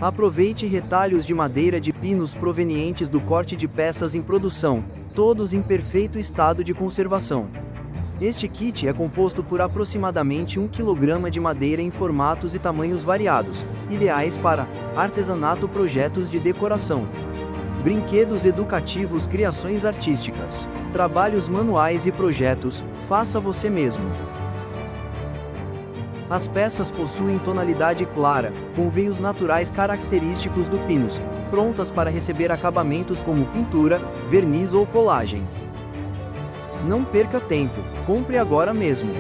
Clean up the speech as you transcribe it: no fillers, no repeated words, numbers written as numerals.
Aproveite retalhos de madeira de pinos provenientes do corte de peças em produção, todos em perfeito estado de conservação. Este kit é composto por aproximadamente 1 kg de madeira em formatos e tamanhos variados, ideais para artesanato, projetos de decoração, brinquedos educativos, criações artísticas, trabalhos manuais e projetos, faça você mesmo. As peças possuem tonalidade clara, com veios naturais característicos do pinus, prontas para receber acabamentos como pintura, verniz ou colagem. Não perca tempo, compre agora mesmo!